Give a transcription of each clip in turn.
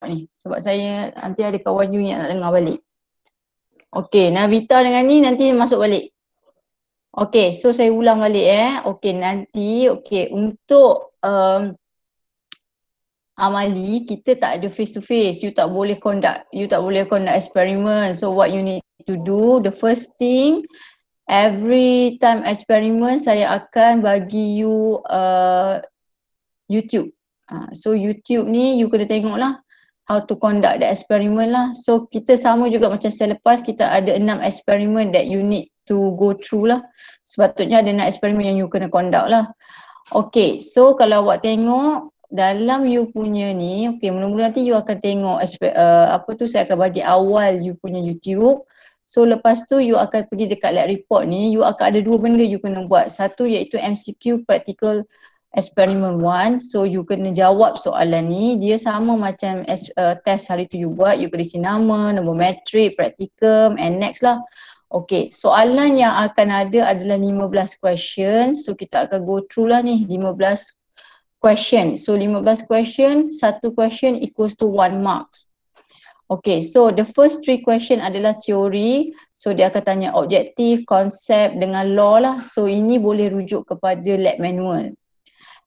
ni. Sebab saya nanti ada kawan you yang nak dengar balik. Okay, Navita dengan ni nanti masuk balik. Okay, so saya ulang balik Okay, nanti untuk amali kita tak ada face to face. You tak boleh conduct experiment. So what you need to do, the first thing, every time experiment saya akan bagi you YouTube. So YouTube ni you kena tengok lah how to conduct the experiment lah. So kita sama juga macam selepas kita ada 6 experiment that you need to go through lah. Sepatutnya ada 6 eksperimen yang you kena conduct lah. Okay, so kalau awak tengok dalam you punya ni, mula-mula nanti you akan tengok saya akan bagi awal you punya YouTube. So lepas tu you akan pergi dekat lab report ni, you akan ada 2 benda you kena buat. Satu iaitu MCQ Practical Experiment 1. So you kena jawab soalan ni, dia sama macam test hari tu you buat. You kena isi nama, nombor matrik, practicum and next lah. Okay, soalan yang akan ada adalah 15 question. So kita akan go through lah ni 15 question. So 15 question, satu question equals to 1 marks. Okay, so the first 3 question adalah teori. So dia akan tanya objektif, konsep dengan law lah. So ini boleh rujuk kepada lab manual.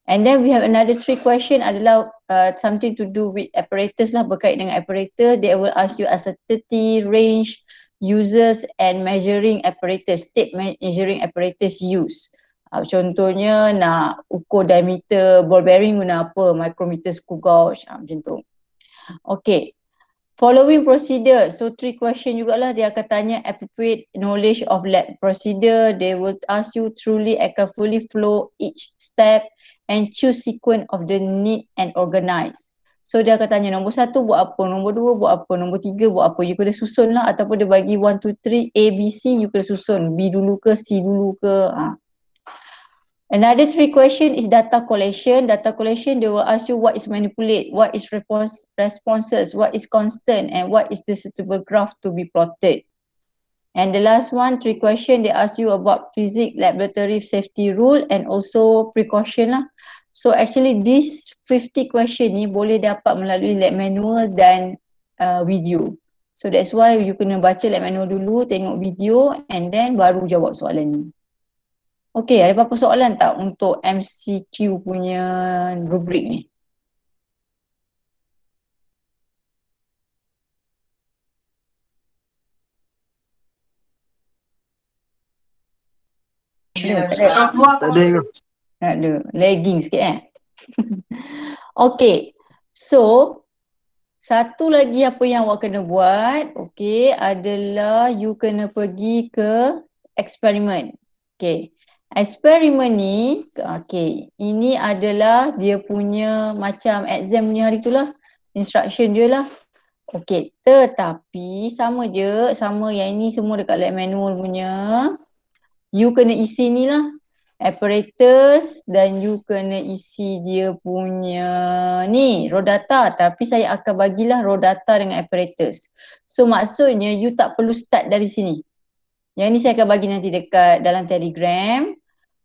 And then we have another 3 question adalah something to do with apparatus lah, berkait dengan apparatus. They will ask you uncertainty, range, users and measuring apparatus, state measuring apparatus use. Contohnya nak ukur diameter ball bearing guna apa, micrometer, screw gauge, macam tu. Okay, following procedure, so 3 question jugalah, dia akan tanya appropriate knowledge of lab procedure. They will ask you truly and carefully follow each step and choose sequence of the need and organize. So dia akan tanya nombor 1 buat apa, nombor 2 buat apa, nombor 3 buat apa. You kena susun lah, ataupun dia bagi 1, 2, 3, A, B, C, you kena susun. B dulu ke, C dulu ke. Another 3 question is data collection. Data collection, they will ask you what is manipulate, what is responses, what is constant and what is the suitable graph to be plotted. And the last one, 3 question, they ask you about physics, laboratory safety rule and also precaution lah. So actually this 50 question ni boleh dapat melalui lab manual dan video. So that's why you kena baca lab manual dulu, tengok video and then baru jawab soalan ni. Okay, ada apa-apa soalan tak untuk MCQ punya rubrik ni? Tak ada. Lagging sikit Okay. So, satu lagi apa yang awak kena buat, okay, adalah you kena pergi ke eksperimen. Okay. Eksperimen ni, okay, ini adalah dia punya macam exam punya hari tu lah. Instruction dia lah. Okay, tetapi sama je, sama yang ini semua dekat lab manual punya. You kena isi ni lah, apparatus, dan you kena isi dia punya ni, raw data. Tapi saya akan bagilah raw data dengan apparatus. So maksudnya you tak perlu start dari sini. Yang ni saya akan bagi nanti dekat dalam Telegram.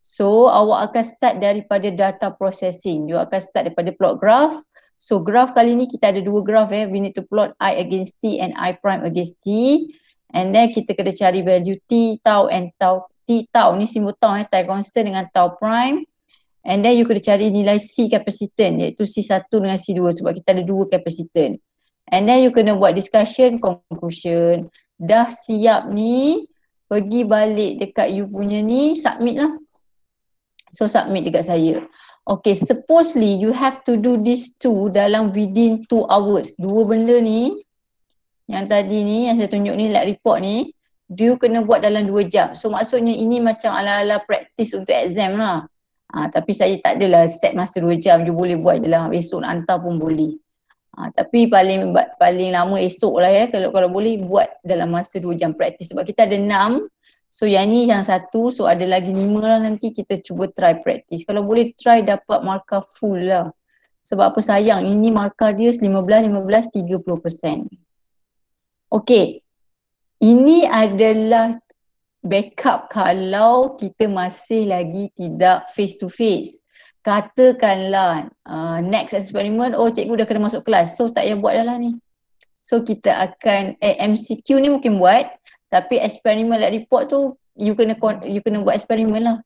So awak akan start daripada data processing. You akan start daripada plot graph. So graph kali ni kita ada 2 graph We need to plot I against T and I prime against T. And then kita kena cari value T, tau and tau. T, tau ni simbol tau time constant dengan tau prime. And then you kena cari nilai C kapasitan, iaitu C1 dengan C2 sebab kita ada 2 kapasitan. And then you kena buat discussion, conclusion. Dah siap ni, pergi balik dekat you punya ni, submit lah. So submit dekat saya. Okay, supposedly you have to do this 2 dalam within 2 hours. 2 benda ni, yang tadi ni, yang saya tunjuk ni, lab report ni, you kena buat dalam 2 jam. So maksudnya ini macam ala-ala praktis untuk exam lah. Tapi saya tak adalah set masa 2 jam, you boleh buat je lah, esok nak hantar pun boleh. Tapi paling lama esok lah kalau boleh buat dalam masa 2 jam praktis. Sebab kita ada 6, so yang ni yang 1, so ada lagi 5 lah nanti kita cuba try praktis. Kalau boleh try dapat markah full lah. Sebab apa sayang, ini markah dia 15, 30%. Okay. Ini adalah backup kalau kita masih lagi tidak face to face. katakanlah next experiment, oh cikgu dah kena masuk kelas, so tak payah buat dah lah ni. So kita akan, MCQ ni mungkin buat, tapi eksperimen lab report tu you kena buat eksperimen lah.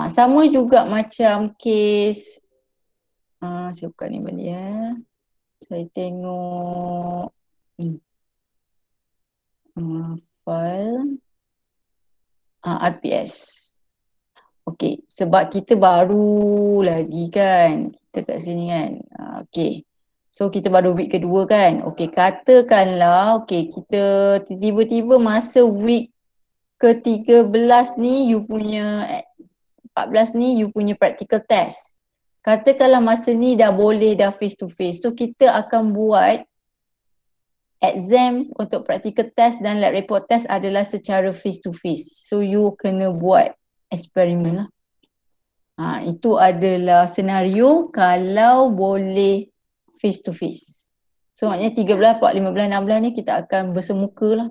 Sama juga macam case, saya buka ni balik saya tengok file RPS. Okay, sebab kita baru lagi kan, kita kat sini kan. Okay, so kita baru week kedua kan. Okay, katakanlah kita tiba-tiba masa week ke-13 ni you punya 14 ni you punya practical test. Katakanlah masa ni dah boleh dah face to face. So kita akan buat exam untuk practical test dan lab report test adalah secara face to face. So you kena buat eksperimen lah. Itu adalah senario kalau boleh face to face. So maknanya 13, 14, 15, 16 ni kita akan bersemuka lah.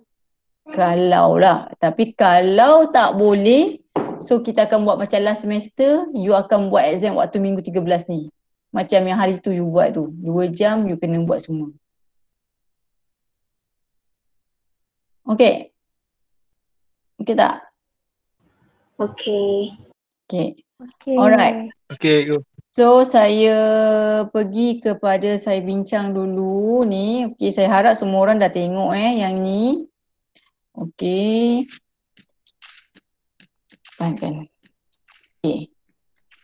Kalau lah. Tapi kalau tak boleh, so kita akan buat macam last semester, you akan buat exam waktu minggu 13 ni. Macam yang hari tu you buat tu. 2 jam you kena buat semua. Okay. Okay tak? Okay. Okay. Alright. Okay, go. So saya pergi kepada saya bincang dulu ni. Okay, saya harap semua orang dah tengok yang ni. Okay. Kan. Okay.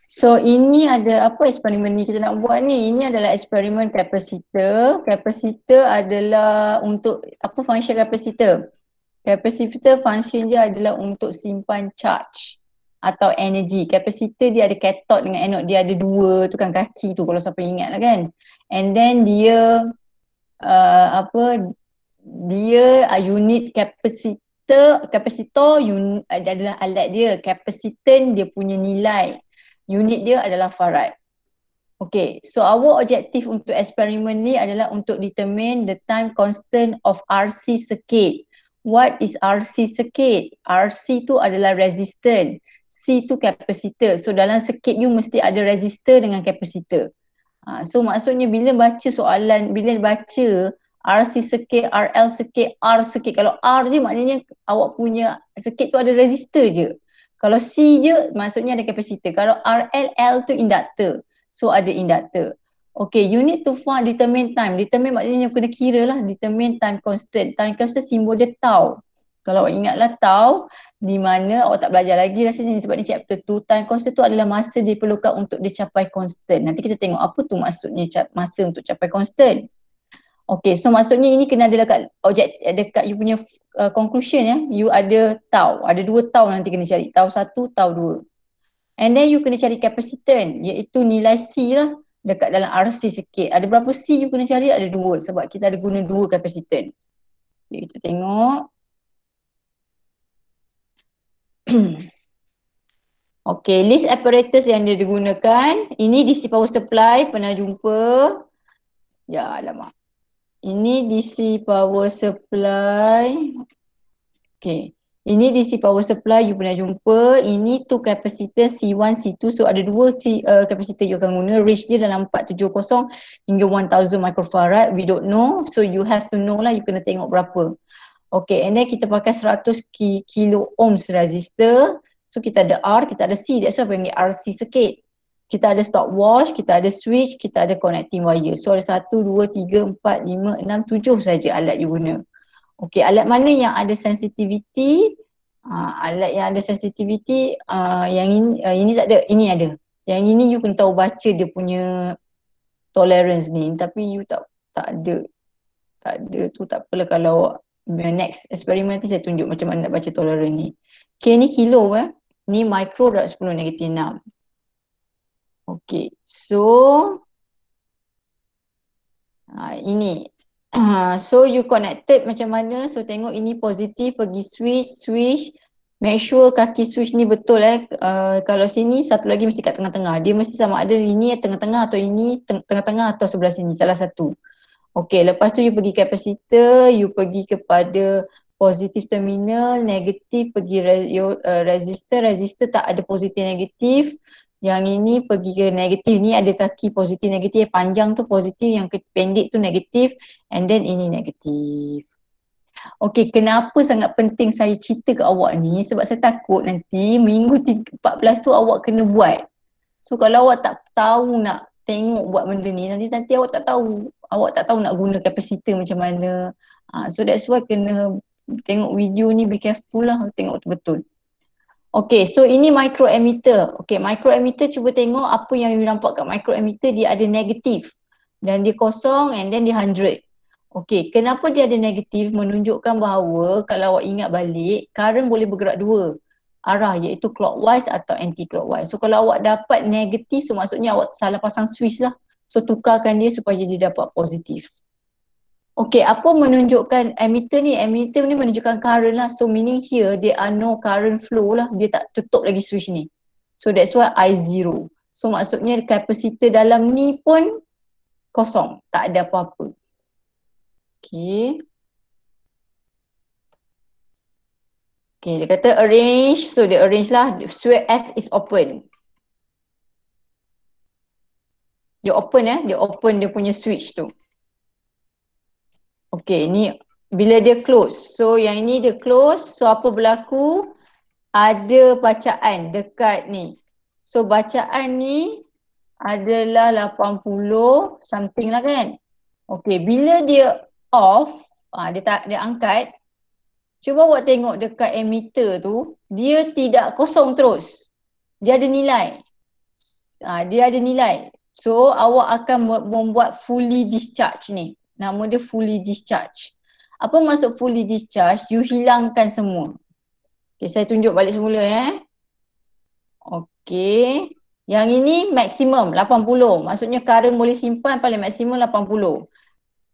So ini ada apa eksperimen ni kita nak buat ni? Ini adalah eksperimen kapasitor. Kapasitor adalah untuk apa function kapasitor? Kapasitor function dia adalah untuk simpan charge atau energi. Kapasitor dia ada cathode dengan anode. Dia ada dua tukang kaki tu kalau siapa ingat lah kan. And then dia unit kapasitor adalah alat dia. Kapasitan dia punya nilai. Unit dia adalah farad. Okay, so our objective untuk eksperimen ni adalah untuk determine the time constant of RC circuit. What is RC circuit? RC tu adalah resistor. C tu capacitor. So dalam circuit you mesti ada resistor dengan capacitor. So maksudnya bila baca soalan, bila baca RC circuit, RL circuit, R circuit. Kalau R je maknanya awak punya circuit tu ada resistor je. Kalau C je maksudnya ada capacitor. Kalau RL, L tu inductor. So ada inductor. Okay, you need to find determine time. Determine maknanya kena kira lah. Determine time constant. Time constant simbol dia tau. Kalau awak ingatlah tau, di mana awak tak belajar lagi rasanya sebab ni chapter 2. Time constant tu adalah masa diperlukan untuk dicapai constant. Nanti kita tengok apa tu maksudnya masa untuk capai constant. Okay, so maksudnya ini kena ada dekat you punya conclusion You ada tau. Ada 2 tau nanti kena cari. Tau 1, tau 2. And then you kena cari kapasitan, iaitu nilai C lah dekat dalam RC sikit. Ada berapa C you kena cari? Ada 2 sebab kita ada guna 2 kapasitan. Okay, kita tengok. Okay, list apparatus yang dia digunakan. Ini DC power supply, pernah jumpa? Ya, alamak. Ini DC power supply. Okay. Ini DC power supply you pernah jumpa. Ini tu kapasitor C1, C2. So ada 2 kapasitor you akan guna. Range dia dalam 470 hingga 1000 microfarad. We don't know. So you have to know lah. You kena tengok berapa. Okay, and then kita pakai 100 kilo ohms resistor. So kita ada R, kita ada C. That's why panggil RC circuit. Kita ada stopwatch, kita ada switch, kita ada connecting wire. So ada 1, 2, 3, 4, 5, 6, 7 saja alat you guna. Okay, alat mana yang ada sensitivity? Alat yang ada sensitivity, yang ini tak ada, ini ada. Yang ini you kena tahu baca dia punya tolerance ni. Tapi you tak ada. Tak ada tu tak apalah kalau next eksperimen nanti saya tunjuk macam mana nak baca tolerance ni. Okay, ni kilo Ni micro darab 10 negatif 6. Okay, so ini. So you connected macam mana? So tengok ini positif, pergi switch. Make sure kaki switch ni betul kalau sini satu lagi mesti kat tengah-tengah. Dia mesti sama ada ini tengah-tengah atau ini tengah-tengah atau sebelah sini, salah satu. Okay, lepas tu you pergi kapasitor, you pergi kepada positif terminal, negatif pergi resistor tak ada positif negatif. Yang ini pergi ke negatif. Ni ada kaki positif negatif. Panjang tu positif, yang pendek tu negatif. And then ini negatif. Okey, kenapa sangat penting saya cerita ke awak ni? Sebab saya takut nanti minggu 14 tu awak kena buat. So kalau awak tak tahu nak tengok buat benda ni, nanti awak tak tahu. Awak tak tahu nak guna kapasitor macam mana. So that's why kena tengok video ni, be careful lah, tengok betul. Okay, so ini microammeter. Okay, microammeter cuba tengok apa yang you nampak kat microammeter, dia ada negatif. Dan dia kosong and then dia 100. Okay, kenapa dia ada negatif? Menunjukkan bahawa kalau awak ingat balik, current boleh bergerak dua arah, iaitu clockwise atau anti-clockwise. So kalau awak dapat negatif, so maksudnya awak salah pasang switch lah. So tukarkan dia supaya dia dapat positif. Okay, apa menunjukkan ammeter ni? Ammeter ni menunjukkan current lah. So meaning here, there are no current flow lah. Dia tak tutup lagi switch ni. So that's why I0. So maksudnya kapasitor dalam ni pun kosong. Tak ada apa-apa. Okay. Okay, dia kata arrange. So dia arrange lah. Switch S is open. Dia open dia open dia punya switch tu. Okay, ni bila dia close. So yang ini dia close. So apa berlaku? Ada bacaan dekat ni. So bacaan ni adalah 80 something lah kan. Okay, bila dia off, dia angkat. Cuba awak tengok dekat ammeter tu, dia tidak kosong terus. Dia ada nilai. Dia ada nilai. So awak akan membuat fully discharge ni. Nama dia fully discharge. Apa maksud fully discharge? You hilangkan semua. Okay, saya tunjuk balik semula Okay. Yang ini maksimum 80. Maksudnya current boleh simpan paling maksimum 80.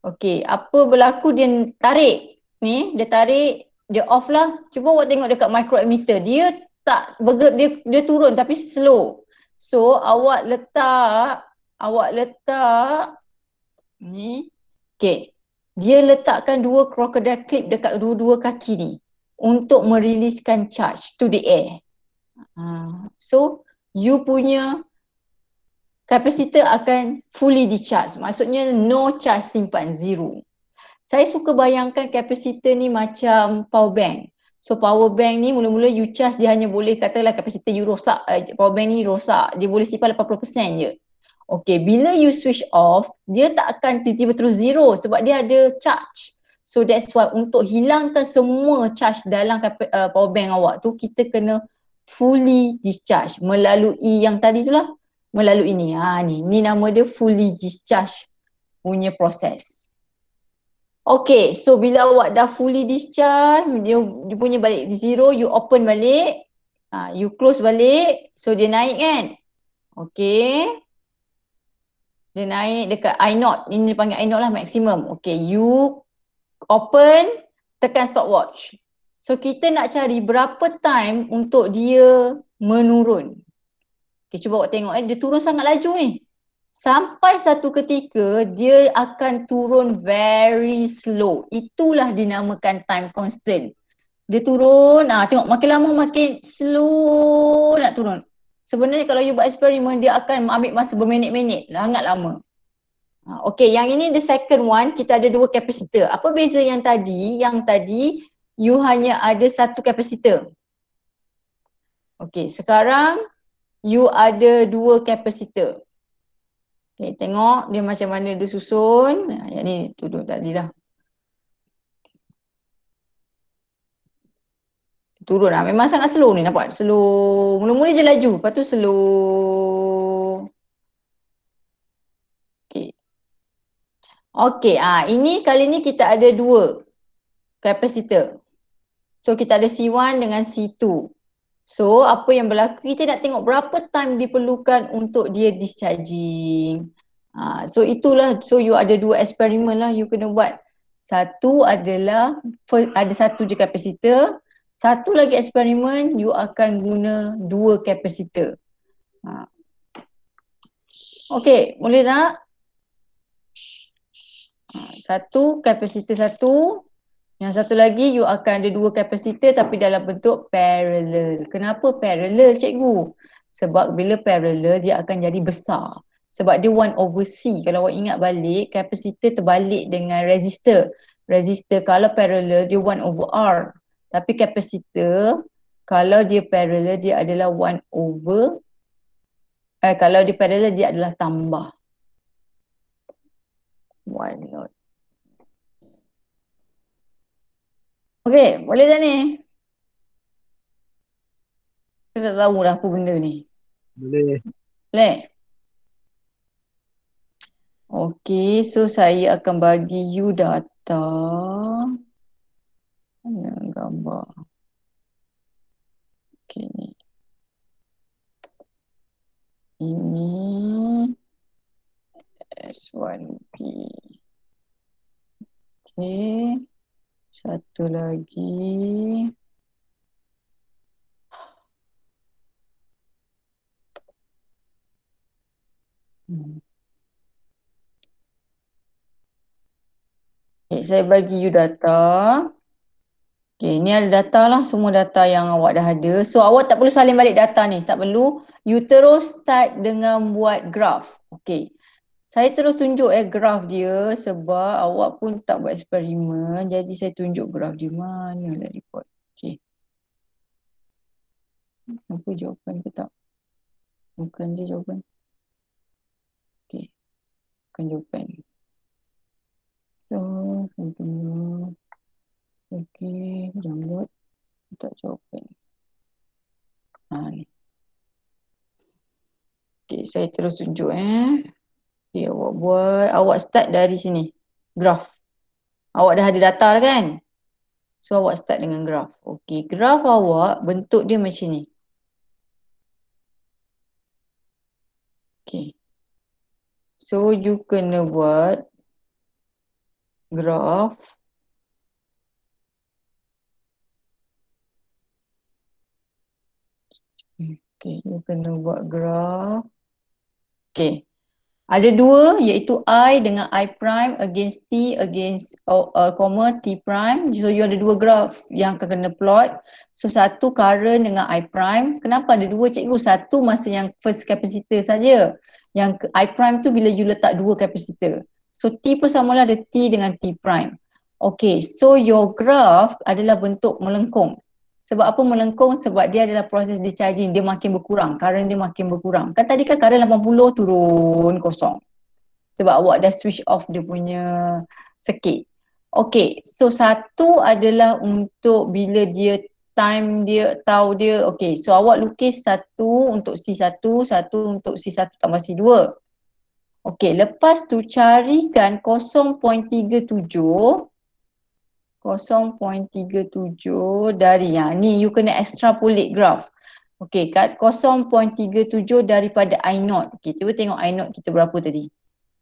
Okay, apa berlaku? Dia tarik. Ni, dia tarik, dia off lah. Cuba awak tengok dekat microammeter. Dia tak bergerak, dia turun tapi slow. So awak letak ni. Okay. Dia letakkan dua crocodile clip dekat dua-dua kaki ni untuk meriliskan charge to the air. So you punya kapasitor akan fully discharge. Maksudnya no charge simpan, zero. Saya suka bayangkan kapasitor ni macam power bank. So power bank ni mula-mula you charge, dia hanya boleh, katalah kapasitor you rosak, power bank ni rosak, dia boleh simpan 80% je. Okay, bila you switch off, dia tak akan tiba-tiba terus zero sebab dia ada charge. So that's why untuk hilangkan semua charge dalam power bank awak tu, kita kena fully discharge melalui yang tadi tu lah. Melalui ni. Ni nama dia fully discharge punya proses. Okay, so bila awak dah fully discharge, dia punya balik zero, you open balik, you close balik, so dia naik kan. Okay. Dia naik dekat I0, ini dipanggil I0 lah, maksimum. Okay, you open, tekan stopwatch. So kita nak cari berapa time untuk dia menurun. Okay, cuba awak tengok dia turun sangat laju ni. Sampai satu ketika dia akan turun very slow. Itulah dinamakan time constant. Dia turun, tengok makin lama makin slow nak turun. Sebenarnya kalau you buat eksperimen, dia akan ambil masa berminit-minit, sangat lama. Okay, yang ini the second one, kita ada dua kapasitor. Apa beza yang tadi? Yang tadi, you hanya ada satu kapasitor. Okay, sekarang you ada dua kapasitor. Okay, tengok dia macam mana dia susun. Yang ni tuduh tadi dah. Turun lah. Memang sangat slow ni, nampak? Slow. Mula-mula je laju. Lepas tu slow. Okay. Okay. Ini kali ni kita ada dua kapasitor. So kita ada C1 dengan C2. So apa yang berlaku, kita nak tengok berapa time diperlukan untuk dia discharging. So itulah, so you ada dua eksperimen lah you kena buat. Satu adalah, ada satu je kapasitor. Satu lagi eksperimen, you akan guna dua kapasitor. Okay, boleh tak? Satu, kapasitor satu. Yang satu lagi, you akan ada dua kapasitor tapi dalam bentuk parallel. Kenapa parallel, cikgu? Sebab bila parallel dia akan jadi besar. Sebab dia 1/C. Kalau awak ingat balik, kapasitor terbalik dengan resistor. Resistor kalau parallel dia 1/R. Tapi kapasitor kalau dia parallel dia adalah 1/, kalau dia parallel dia adalah tambah 1/. Okey, boleh tak ni? Kita tak tahu dah apa benda ni. Boleh. Boleh? Okey, so saya akan bagi you data. Mana gambar? Okey ni. Ini S1P. Okey. Satu lagi. Okay, saya bagi you data. Okay, ni ada data lah. Semua data yang awak dah ada. So, awak tak perlu salin balik data ni. Tak perlu. You terus start dengan buat graf. Okay. Saya terus tunjuk graf dia sebab awak pun tak buat eksperimen. Jadi, saya tunjuk graf dia. Mana lah report. Okay. Apa jawapan ke tak? Bukan dia jawapan. Okay. Bukan jawapan. So, saya tunggu. Okay, download. Tak jawapan. Ni. Okay, saya terus tunjuk Okay, awak start dari sini. Graf. Awak dah ada data dah kan? So, awak start dengan graf. Okay, graf awak bentuk dia macam ni. Okay. So, you kena buat graf. Okay, you kena buat graf. Okay. Ada dua iaitu I dengan I prime against T against comma T prime. So you ada dua graf yang akan kena plot. So satu current dengan I prime. Kenapa ada dua cikgu? Satu masa yang first capacitor saja. Yang I prime tu bila you letak dua capacitor. So T pun samalah ada T dengan T prime. Okay, so your graph adalah bentuk melengkung. Sebab apa melengkung? Sebab dia adalah proses discharging, dia makin berkurang, current dia makin berkurang. Kan tadi kan current 80 turun kosong. Sebab awak dah switch off dia punya circuit. Okay, so satu adalah untuk bila dia time dia, tahu dia. Okay, so awak lukis satu untuk C1, satu untuk C1 tambah C2. Okay, lepas tu carikan 0.37 dari ni you kena extrapolate graph. Okey, kat 0.37 daripada I0. Okey, cuba tengok I0 kita berapa tadi?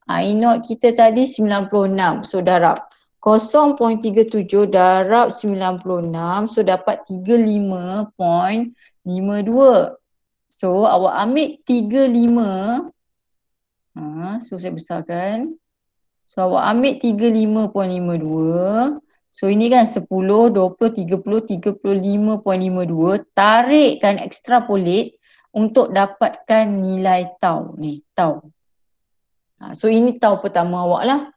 I0 kita tadi 96. So darab 0.37 darab 96, so dapat 35.52. So awak ambil 35. So saya besarkan. So awak ambil 35.52. So ini kan 10, 20, 30, 35.52. Tarikkan extrapolate untuk dapatkan nilai tau ni, tau. So ini tau pertama awak lah.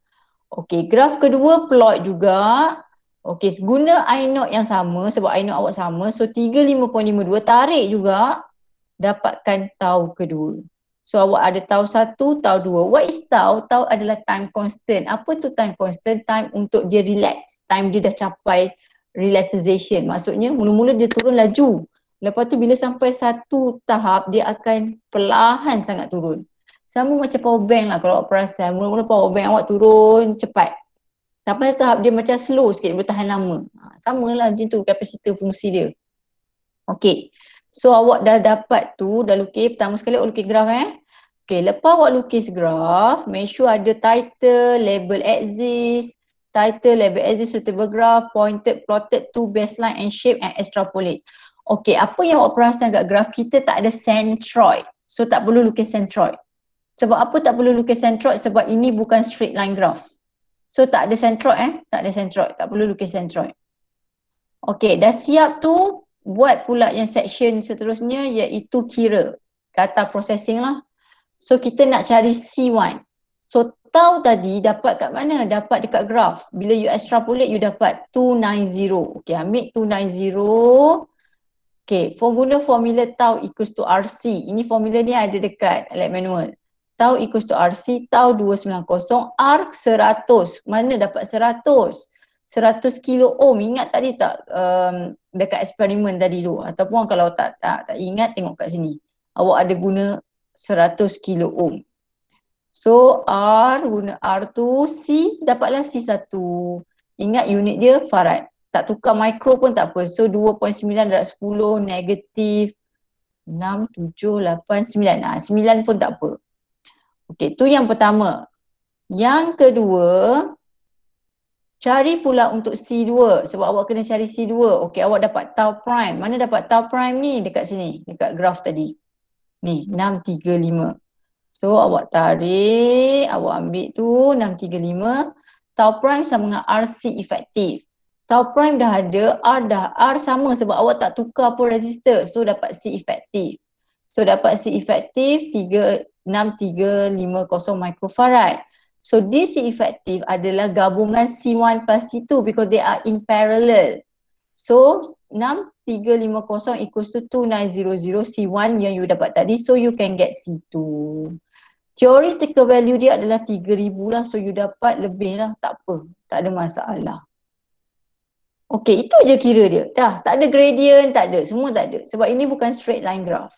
Okey, graf kedua plot juga. Okey, guna I0 yang sama sebab I0 awak sama. So 35.52 tarik juga dapatkan tau kedua. So awak ada tau 1, tau 2. What is tau? Tau adalah time constant. Apa tu time constant? Time untuk dia relax. Time dia dah capai relaxation. Maksudnya mula-mula dia turun laju. Lepas tu bila sampai satu tahap dia akan perlahan sangat turun. Sama macam power bank lah kalau awak perasan. Mula-mula power bank awak turun cepat. Sampai tahap dia macam slow sikit, bertahan lama. Sama lah macam tu kapasitor fungsi dia. Okay. So awak dah dapat tu, dah lukis. Pertama sekali awak lukis graf Okay, lepas awak lukis graf, make sure ada title, label axis, title, label axis, suitable graph, pointed, plotted to baseline and shape and extrapolate. Okay, apa yang awak perasan kat graf kita tak ada centroid. So tak perlu lukis centroid. Sebab apa tak perlu lukis centroid? Sebab ini bukan straight line graph. So tak ada centroid tak ada centroid. Tak perlu lukis centroid. Okay, dah siap tu. Buat pula yang section seterusnya iaitu kira. data processing lah. So kita nak cari C1. So tau tadi dapat kat mana? Dapat dekat graph. Bila you extrapolate you dapat 290. Okay, ambil 290. Okay, guna formula tau equals to RC. Ini formula ni ada dekat lab manual. Tau equals to RC, tau 290, R 100. Mana dapat 100? 100 kilo ohm. Ingat tadi tak dekat eksperimen tadi tu? Ataupun kalau tak ingat, tengok kat sini. Awak ada guna 100 kilo ohm. So R guna R tu, C dapatlah C1. Ingat unit dia farad. Tak tukar mikro pun tak apa. So 2.9 darab 10 negatif 6, 7, 8, 9. 9 pun tak apa. Okey, tu yang pertama. Yang kedua, cari pula untuk C2 sebab awak kena cari C2. Okey, awak dapat tau prime. Mana dapat tau prime ni? Dekat sini, dekat graf tadi. Ni, 635. So awak tarik, awak ambil tu 635. Tau prime sama dengan RC efektif. Tau prime dah ada, R sama sebab awak tak tukar pun resistor. So dapat C efektif. So dapat C efektif 6350 microfarad. So DC effective adalah gabungan C1 plus C2 because they are in parallel. So 6350 equals to 2900 C1 yang you dapat tadi. So you can get C2. Theoretical value dia adalah 3000 lah. So you dapat lebih lah. Tak apa. Tak ada masalah. Okay, itu je kira dia. Dah, tak ada gradient, tak ada. Semua tak ada. Sebab ini bukan straight line graph.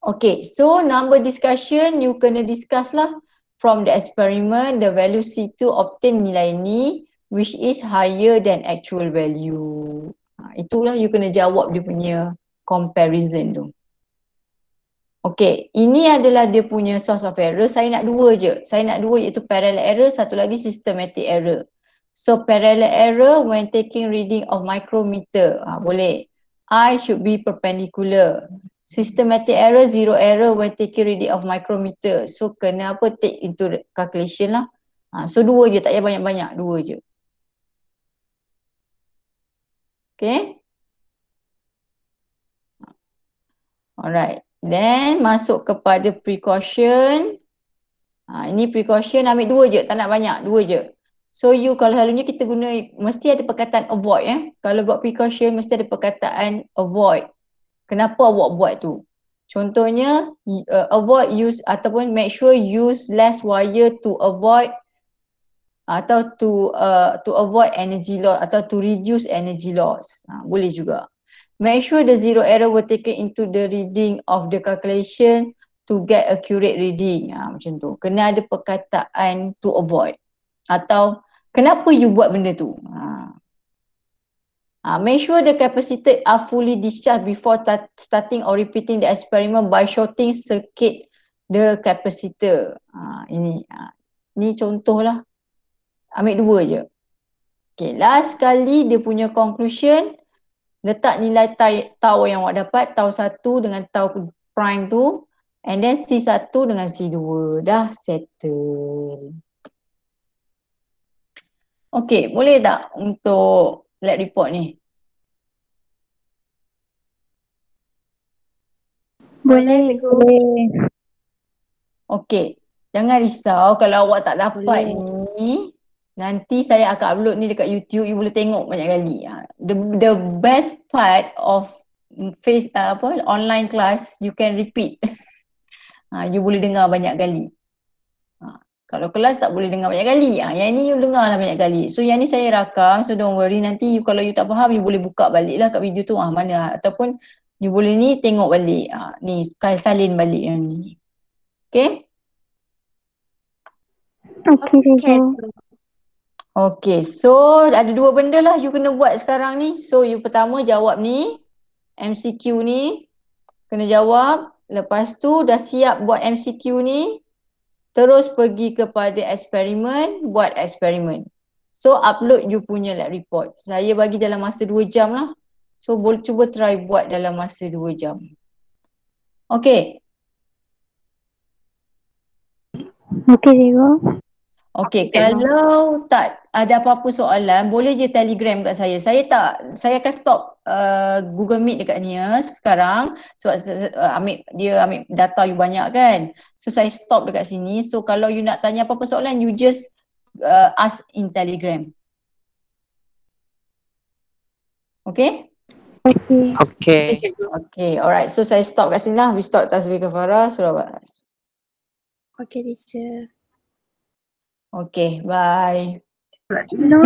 Okay, so number discussion, you kena discuss lah. From the experiment, the value C2 obtain nilai ni which is higher than actual value. Itulah you kena jawab dia punya comparison tu. Okay, ini adalah dia punya source of error. Saya nak dua je. Saya nak dua iaitu parallel error, satu lagi systematic error. So parallel error when taking reading of micrometer. Boleh. I should be perpendicular. Systematic error, zero error when taking reading of micrometer. So kena apa, take into calculation lah. So dua je, tak payah banyak-banyak. Dua je. Okay. Alright. Then masuk kepada precaution. Ini precaution, ambil dua je, tak nak banyak, dua je. So you kalau selalunya kita guna, mesti ada perkataan avoid. Kalau buat precaution mesti ada perkataan avoid. Kenapa awak buat tu? Contohnya avoid use ataupun make sure use less wire to avoid atau to avoid energy loss atau to reduce energy loss. Boleh juga. Make sure the zero error will taken into the reading of the calculation to get accurate reading. Macam tu. Kena ada perkataan to avoid. Atau kenapa you buat benda tu? Make sure the capacitor are fully discharged before starting or repeating the experiment by shorting circuit the capacitor. Ini contoh lah. Ambil dua je. Okay, last kali dia punya conclusion. Letak nilai tau yang awak dapat. Tau 1 dengan tau prime tu. And then C1 dengan C2. Dah settle. Okay, boleh tak untuk lab report ni? Boleh. Okay, jangan risau kalau awak tak dapat ni. Nanti saya akan upload ni dekat YouTube, you boleh tengok banyak kali. The best part of online class, you can repeat. You boleh dengar banyak kali. Kalau kelas tak boleh dengar banyak kali. Yang ni you dengar lah banyak kali. So yang ni saya rakam, so don't worry. Nanti kalau you tak faham, you boleh buka balik lah kat video tu. Mana ataupun you boleh ni tengok balik. Ni salin balik yang ni. Okay? Okay, cikgu. Okay, so ada dua benda lah you kena buat sekarang ni. So you pertama jawab ni, MCQ ni. Kena jawab. Lepas tu dah siap buat MCQ ni. Terus pergi kepada eksperimen, buat eksperimen. So upload you punya lab report. Saya bagi dalam masa 2 jam lah. So boleh cuba try buat dalam masa 2 jam. Okay. Okay, cikgu. Okay, kalau tak ada apa-apa soalan, boleh je Telegram kat saya. Saya akan stop Google Meet dekat ni sekarang sebab dia ambil data you banyak kan. So saya stop dekat sini. So kalau you nak tanya apa-apa soalan, you just ask in Telegram. Okay? Okay. Okay, alright. So saya stop kat sini lah. We stop tasbih kafarah surah Bas. Okay, teacher. Okay, bye. No.